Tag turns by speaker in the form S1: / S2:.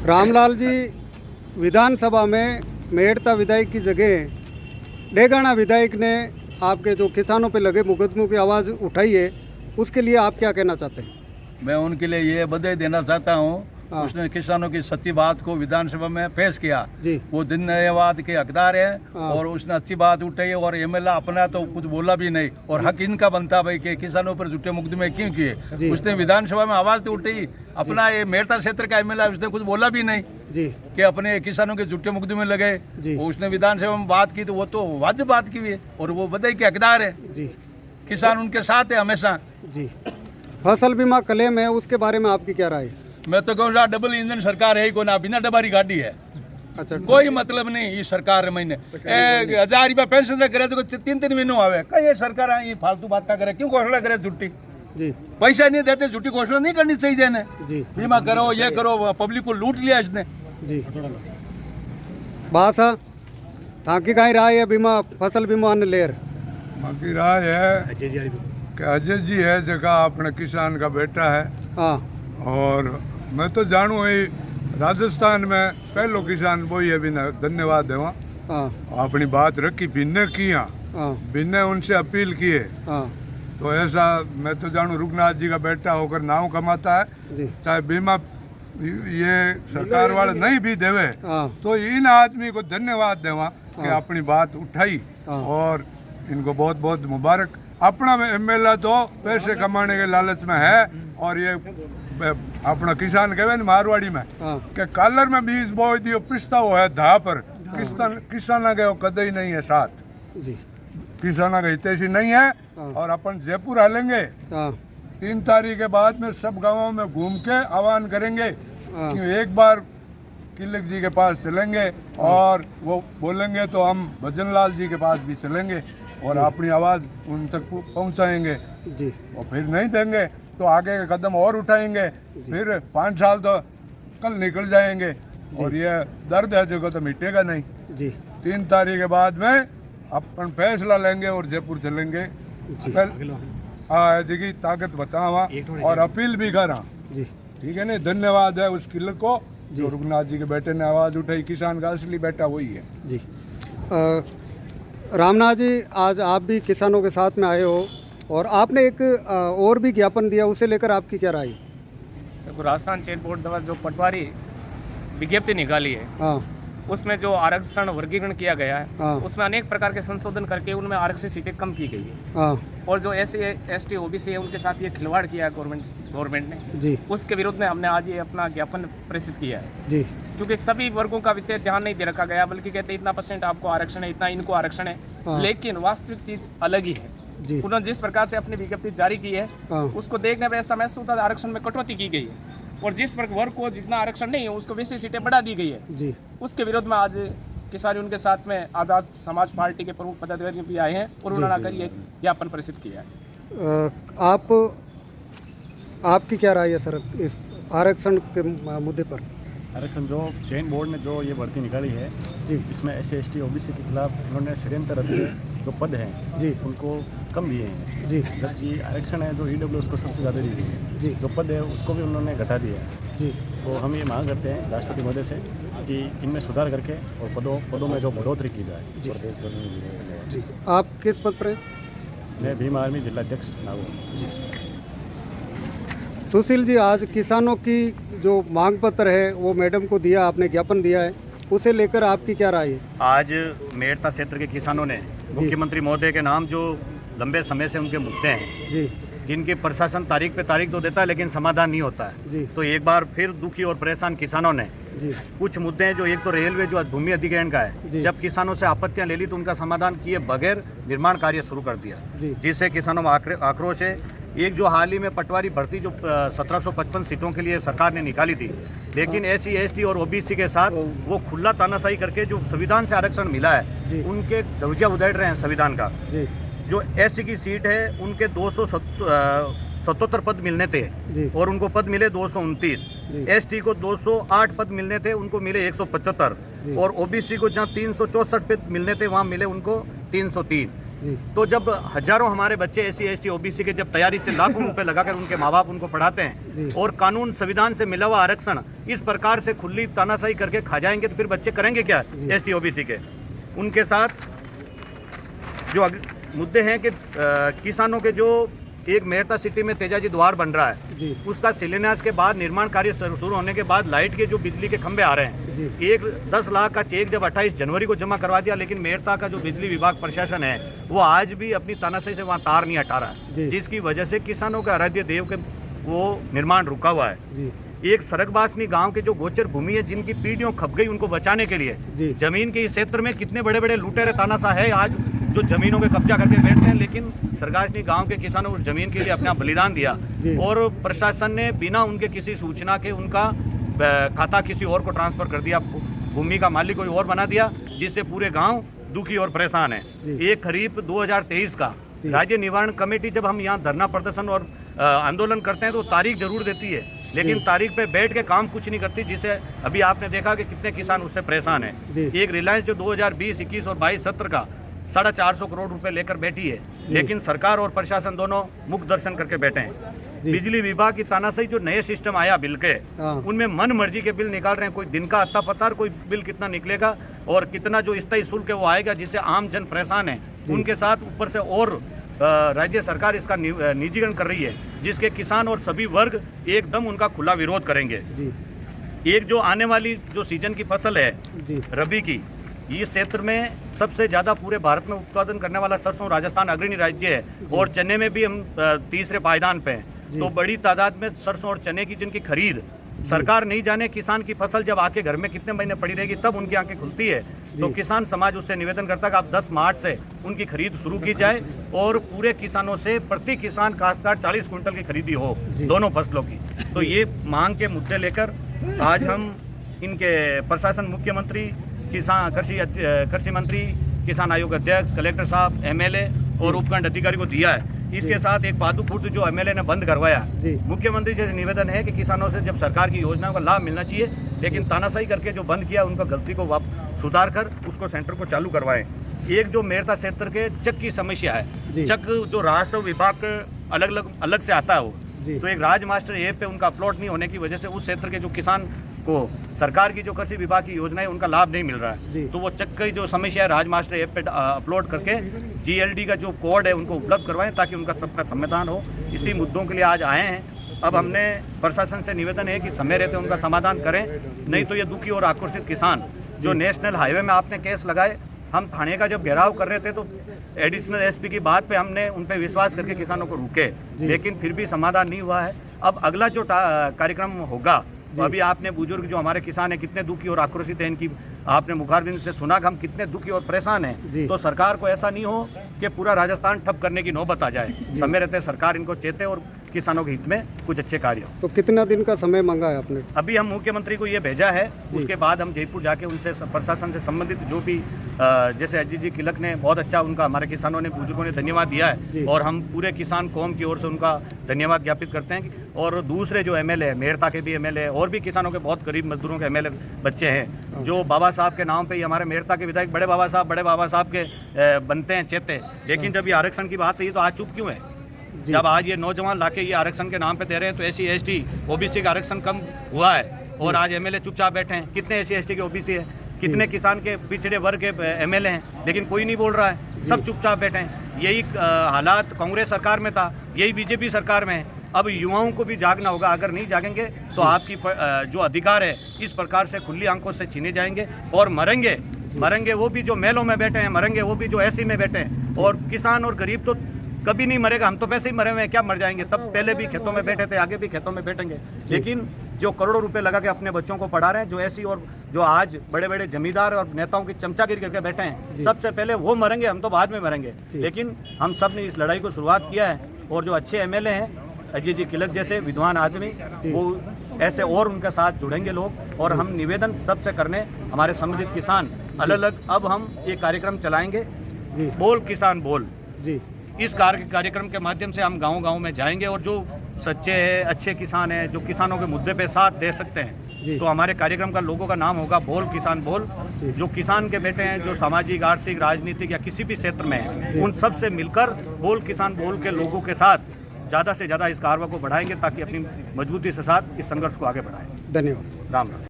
S1: रामलाल जी, विधानसभा में मेड़ता विधायक की जगह डेगाना विधायक ने आपके जो किसानों पे लगे मुकदमों की आवाज़ उठाई है, उसके लिए आप क्या कहना चाहते हैं?
S2: मैं उनके लिए ये बधाई देना चाहता हूँ।
S1: हाँ।
S2: उसने किसानों की सच्ची बात को विधानसभा में पेश किया।
S1: जी।
S2: वो धन्यवाद के हकदार है।
S1: हाँ।
S2: और उसने अच्छी बात उठाई और एमएलए अपना तो कुछ बोला भी नहीं और हक इनका बनता भाई कि किसानों पर झूठे मुकदमे क्यों
S1: जी।
S2: किए। उसने विधानसभा में आवाज़ तो उठाई, अपना ये मेड़ता क्षेत्र का एमएलए उसने कुछ बोला भी नहीं
S1: जी
S2: कि अपने किसानों के झूठे मुकदमे लगे।
S1: जी।
S2: उसने विधानसभा में बात की तो वो तो वाजिब बात की है और वो बधाई के हकदार है।
S1: जी
S2: किसान उनके साथ है हमेशा।
S1: जी। फसल बीमा क्लेम है, उसके बारे में आपकी क्या राय है?
S2: मैं तो कहूँ डबल इंजन सरकार है ही को ना, बिना डबारी गाड़ी है।
S1: अच्छा,
S2: कोई मतलब नहीं इस सरकार महीने 1000 रुपया पेंशन करे तो 3-3 महीनों आवे। कई सरकार ये फालतू बात करे, क्यों घोषणा करे झूठी?
S1: जी
S2: पैसा नहीं देते, झूठी घोषणा नहीं करनी चाहिए ने।
S1: जी
S2: बीमा करो, ये करो, पब्लिक को लूट लिया इसने।
S1: जी। बासा ताकि कहीं राय है बीमा फसल बीमा अन्न लेर
S3: बाकी राय है कि अजय जी है जगह अपने किसान का बेटा है।
S1: हाँ
S3: और मैं तो जानू ही राजस्थान में पहलो किसान वही है। बिना धन्यवाद देवा
S1: हाँ
S3: अपनी बात रखी, भिन्न किया,
S1: हाँ
S3: भिन्न उनसे अपील किए।
S1: हाँ
S3: तो ऐसा मैं तो जानू रुगनाथ जी का बेटा होकर नाम कमाता है।
S1: जी
S3: चाहे बीमा ये सरकार वाले नहीं भी देवे
S1: हाँ
S3: तो इन आदमी को धन्यवाद देवा कि
S1: हाँ।
S3: अपनी बात उठाई।
S1: हाँ।
S3: और इनको बहुत बहुत मुबारक। अपना एमएलए तो पैसे कमाने के लालच में है और ये अपना किसान कहे न मारवाड़ी में
S1: हाँ
S3: कि कालर में बीज बोई दियो पिसता वो है धा पर। किसान के वो कदई नहीं है साथ,
S1: जी
S3: किसान का हितैषी नहीं है।
S1: हाँ।
S3: और अपन जयपुर हालेंगे
S1: हाँ
S3: 3 तारीख के बाद में सब गांवों में घूम के आह्वान करेंगे
S1: हाँ।
S3: कि एक बार किलक जी के पास चलेंगे और वो बोलेंगे तो हम भजन लाल जी के पास भी चलेंगे और अपनी आवाज़ उन तक पहुंचाएंगे।
S1: जी
S3: और फिर नहीं देंगे तो आगे के कदम और उठाएंगे। फिर 5 साल तो कल निकल जाएंगे और ये दर्द है जो तो मिटेगा नहीं।
S1: जी
S3: 3 तारीख के बाद में अपन फैसला लेंगे और जयपुर चलेंगे।
S1: जी।
S3: कल हाँ जी ताकत बतावा और अपील भी करा।
S1: जी
S3: ठीक है ना, धन्यवाद है उस किले को
S1: जी।
S3: जो रुगनाथ जी के बेटे ने आवाज़ उठाई। किसान का असली बेटा वही है।
S1: जी रामनाथ जी, आज आप भी किसानों के साथ में आए हो और आपने एक और भी ज्ञापन दिया, उसे लेकर आपकी क्या राय है?
S4: देखो, राजस्थान चेन बोर्ड द्वारा जो पटवारी विज्ञप्ति निकाली है
S1: हाँ
S4: उसमें जो आरक्षण वर्गीकरण किया गया है
S1: हाँ
S4: उसमें अनेक प्रकार के संशोधन करके उनमें आरक्षित सीटें कम की गई है।
S1: हाँ
S4: और जो SC ST OBC है उनके साथ ये खिलवाड़ किया है गवर्नमेंट ने,
S1: जी
S4: उसके विरोध में हमने आज ये अपना ज्ञापन प्रेषित किया है।
S1: जी
S4: क्योंकि सभी वर्गों का विषय ध्यान नहीं दे रखा गया, बल्कि कहते हैं इतना % आपको आरक्षण है, इतना इनको आरक्षण है।
S1: हाँ।
S4: लेकिन वास्तविक चीज अलग ही है।
S1: जी
S4: उन्होंने जिस प्रकार से अपनी विज्ञप्ति जारी की है
S1: हाँ
S4: उसको देखने पर ऐसा महसूस होता है आरक्षण में कटौती की गई है और जिस वर्ग को जितना आरक्षण नहीं है उसको वैसी सीटें बढ़ा दी गई है।
S1: जी
S4: उसके विरोध में आज किसान उनके साथ में आज़ाद समाज पार्टी के प्रमुख पदाधिकारी भी आए हैं और उन्होंने आकर ये ज्ञापन प्रेषित किया है।
S1: आपकी क्या राय है सर इस आरक्षण के मुद्दे पर?
S5: आरक्षण जो चेन बोर्ड ने जो ये भर्ती निकाली है
S1: जी
S5: इसमें SC ST OBC के खिलाफ उन्होंने षड्यंत्र रच के जो पद हैं
S1: जी
S5: उनको कम दिए हैं,
S1: जी
S5: जबकि आरक्षण है जो EWS को सबसे ज़्यादा दी गई है।
S1: जी
S5: जो पद है उसको भी उन्होंने घटा दिया है।
S1: जी
S5: तो हम ये मांग करते हैं राष्ट्रपति महोदय से कि इनमें सुधार करके और पदों में जो बढ़ोतरी की जाए।
S1: जी।
S5: और देश भर में
S1: जी। आप किस पद पर हैं?
S5: मैं भीम आर्मी जिलाध्यक्ष नागौर।
S1: सुशील जी, आज किसानों की जो मांग पत्र है वो मैडम को दिया, आपने ज्ञापन दिया है, उसे लेकर आपकी क्या राय है?
S6: आज मेड़ता क्षेत्र के किसानों ने मुख्यमंत्री महोदय के नाम जो लंबे समय से उनके मुद्दे हैं,
S1: जी
S6: जिनके प्रशासन तारीख पे तारीख तो देता है लेकिन समाधान नहीं होता है,
S1: जी
S6: तो एक बार फिर दुखी और परेशान किसानों ने
S1: जी
S6: कुछ मुद्दे हैं जो एक तो रेलवे जो भूमि अधिग्रहण का
S1: जी।
S6: है, जब किसानों से आपत्तियां ले ली तो उनका समाधान किए बगैर निर्माण कार्य शुरू कर दिया,
S1: जी
S6: जिससे किसानों में आक्रोश है। एक जो हाल ही में पटवारी भर्ती जो 1755 सीटों के लिए सरकार ने निकाली थी, लेकिन SC ST और OBC के साथ वो खुला तानाशाही करके जो संविधान से आरक्षण मिला है
S1: जी।
S6: उनके ध्वजा उधेड़ रहे हैं संविधान का।
S1: जी
S6: जो SC की सीट है उनके 277 पद मिलने थे
S1: जी
S6: और उनको पद मिले 229।
S1: जी।
S6: ST को 208 पद मिलने थे, उनको मिले 175।
S1: जी।
S6: और OBC को जहाँ 364 पद मिलने थे वहाँ मिले उनको 303।
S1: जी।
S6: तो जब हजारों हमारे बच्चे SC ST OBC के जब तैयारी से लाखों रुपए लगाकर उनके माँ बाप उनको पढ़ाते हैं
S1: जी।
S6: और कानून संविधान से मिला हुआ आरक्षण इस प्रकार से खुली तानाशाही करके खा जाएंगे तो फिर बच्चे करेंगे क्या
S1: जी।
S6: ST OBC के। उनके साथ जो मुद्दे हैं कि किसानों के जो एक मेहता सिटी में तेजाजी द्वार बन रहा है
S1: जी।
S6: उसका शिलान्यास के बाद निर्माण कार्य शुरू होने के बाद लाइट के जो बिजली के खंभे आ रहे हैं
S1: जी।
S6: एक 10 लाख का चेक जब 28 जनवरी को जमा करवा दिया, लेकिन मेहता का जो बिजली विभाग प्रशासन है वो आज भी अपनी तानाशाही से वहाँ तार नहीं हटा रहा
S1: जी।
S6: है, जिसकी वजह से किसानों के आराध्य देव के वो निर्माण रुका हुआ है।
S1: जी।
S6: एक सरकबासनी गांव के जो गोचर भूमि है जिनकी पीढ़ियों खप गई, उनको बचाने के लिए
S1: जी।
S6: जमीन के इस क्षेत्र में कितने बड़े बड़े लुटेरे तानाशाह है आज जो जमीनों पे कब्जा करके बैठते हैं, लेकिन सरगासनी गांव के किसानों उस जमीन के लिए अपना बलिदान दिया
S1: जी।
S6: और प्रशासन ने बिना उनके किसी सूचना के उनका खाता किसी और को ट्रांसफर कर दिया, भूमि का मालिक कोई और बना दिया, जिससे पूरे गांव दुखी और परेशान है।
S1: जी।
S6: एक खरीफ 2023 का
S1: जी।
S6: राज्य निवारण कमेटी जब हम यहाँ धरना प्रदर्शन और आंदोलन करते हैं तो तारीख जरूर देती है, लेकिन
S1: जी।
S6: तारीख पे बैठ के काम कुछ नहीं करती, जिसे अभी आपने देखा कि कितने किसान उससे परेशान हैं।
S1: जी।
S6: एक रिलायंस जो 2020, 21 और 22 सत्र का 450 करोड़ रुपए लेकर बैठी है, लेकिन सरकार और प्रशासन दोनों मुख दर्शन करके बैठे हैं।
S1: जी।
S6: बिजली विभाग की तानाशाही जो नए सिस्टम आया बिल के,
S1: हाँ।
S6: उनमें मन मर्जी के बिल निकाल रहे हैं, कोई दिन का अत्ता पता, कोई बिल कितना निकलेगा और कितना जो स्थायी शुल्क है वो आएगा, जिससे आम जन परेशान है। उनके साथ ऊपर से और राज्य सरकार इसका निजीकरण कर रही है, जिसके किसान और सभी वर्ग एकदम उनका खुला विरोध करेंगे।
S1: जी।
S6: एक जो आने वाली जो सीजन की फसल है
S1: जी।
S6: रबी की, इस क्षेत्र में सबसे ज़्यादा पूरे भारत में उत्पादन करने वाला सरसों राजस्थान अग्रणी राज्य है और चने में भी हम तीसरे पायदान पे हैं। तो बड़ी तादाद में सरसों और चने की जिनकी खरीद सरकार नहीं जाने किसान की फसल जब आके घर में कितने महीने पड़ी रहेगी तब उनकी आंखें खुलती है। तो किसान समाज उससे निवेदन करता है कि आप 10 मार्च से उनकी खरीद शुरू की जाए और पूरे किसानों से प्रति किसान काश्तकार 40 कुंटल की खरीदी हो दोनों फसलों की। तो ये मांग के मुद्दे लेकर आज हम इनके प्रशासन, मुख्यमंत्री, किसान कृषि मंत्री, किसान आयोग अध्यक्ष, कलेक्टर साहब, MLA और उपखंड अधिकारी को दिया है। इसके साथ एक पादुपुर जो MLA ने बंद करवाया, मुख्यमंत्री जी से निवेदन है कि किसानों से जब सरकार की योजनाओं का लाभ मिलना चाहिए, लेकिन तानाशाही करके जो बंद किया उनका गलती को सुधार कर उसको सेंटर को चालू करवाएं। एक जो मेरता क्षेत्र के चक की समस्या है, चक जो राजस्व विभाग अलग से आता है वो, तो एक राज मास्टर ऐप पे उनका अपलोड नहीं होने की वजह से उस क्षेत्र के जो किसान को सरकार की जो कृषि विभाग की योजना है उनका लाभ नहीं मिल रहा है। तो वो चक की जो समस्या है राज मास्टर ऐप पे अपलोड करके GLD का जो कोड है उनको उपलब्ध करवाएं ताकि उनका सबका समाधान हो। इसी मुद्दों के लिए आज आए हैं। अब हमने प्रशासन से निवेदन है कि समय रहते उनका समाधान करें, नहीं तो ये दुखी और आक्रोशित किसान जो नेशनल हाईवे में आपने केस लगाए, हम थाने का जब घेराव कर रहे थे तो एडिशनल SP की बात पे हमने उन पे विश्वास करके किसानों को रोके, लेकिन फिर भी समाधान नहीं हुआ है। अब अगला जो कार्यक्रम होगा, तो अभी आपने बुजुर्ग जो हमारे किसान हैं कितने दुखी और आक्रोशित हैं, इनकी आपने मुखारबिंद से सुना कि हम कितने दुखी और परेशान हैं। तो सरकार को ऐसा नहीं हो कि पूरा राजस्थान ठप करने की नौबत आ जाए। समय रहते सरकार इनको चेते और किसानों के हित में कुछ अच्छे कार्य हो।
S1: तो कितना दिन का समय मांगा है आपने?
S6: अभी हम मुख्यमंत्री को ये भेजा है, उसके बाद हम जयपुर जाके उनसे प्रशासन से संबंधित जो भी जैसे अजीत जी किलक ने बहुत अच्छा उनका हमारे किसानों ने, बुजुर्गों ने धन्यवाद दिया है और हम पूरे किसान कौम की ओर से उनका धन्यवाद ज्ञापित करते हैं। और दूसरे जो MLA है, मेरता के भी MLA और भी किसानों के बहुत गरीब मजदूरों के MLA बच्चे हैं जो बाबा साहब के नाम पे ही हमारे मेरता के विधायक बड़े बाबा साहब के बनते हैं चेते, लेकिन जब ये आरक्षण की बात है तो आज चुप क्यों है? जब आज ये नौजवान लाके ये आरक्षण के नाम पे दे रहे हैं तो SC ST OBC का आरक्षण कम हुआ है और आज MLA चुपचाप बैठे हैं। कितने SC ST के OBC है, कितने किसान के पिछड़े वर्ग के MLA हैं, लेकिन कोई नहीं बोल रहा है, सब चुपचाप बैठे हैं। यही हालात कांग्रेस सरकार में था, यही BJP सरकार में है। अब युवाओं को भी जागना होगा, अगर नहीं जागेंगे तो आपकी जो अधिकार है इस प्रकार से खुली आंखों से छीने जाएंगे और मरेंगे वो भी जो महलों में बैठे हैं, मरेंगे वो भी जो ऐसी में बैठे हैं। और किसान और गरीब तो कभी नहीं मरेगा, हम तो पैसे ही मरे हुए हैं, क्या मर जाएंगे? तब पहले भी खेतों में बैठे थे, आगे भी खेतों में बैठेंगे। लेकिन जो करोड़ों रुपए लगा के अपने बच्चों को पढ़ा रहे हैं, जो ऐसी और जो आज बड़े बड़े जमींदार और नेताओं की चमचागिरी करके बैठे हैं, सबसे पहले वो मरेंगे, हम तो बाद में मरेंगे। लेकिन हम सब ने इस लड़ाई को शुरुआत किया है और जो अच्छे MLA हैं, अजय जी किलक जैसे विद्वान आदमी, वो ऐसे और उनके साथ जुड़ेंगे लोग। और हम निवेदन सबसे करने, हमारे संबंधित किसान अलग अब हम एक कार्यक्रम चलाएंगे, बोल किसान बोल। इस कार्यक्रम के माध्यम से हम गांव-गांव में जाएंगे और जो सच्चे हैं, अच्छे किसान हैं, जो किसानों के मुद्दे पे साथ दे सकते हैं,
S1: जी।
S6: तो हमारे कार्यक्रम का लोगों का नाम होगा बोल किसान बोल।
S1: जी।
S6: जो किसान के बेटे हैं, जो सामाजिक, आर्थिक, राजनीतिक या किसी भी क्षेत्र में हैं, उन सब से मिलकर बोल किसान बोल के लोगों के साथ ज़्यादा से ज़्यादा इस कार्रवाई को बढ़ाएंगे ताकि अपनी मजबूती के साथ इस संघर्ष को आगे बढ़ाएं।
S1: धन्यवाद।
S6: राम राम।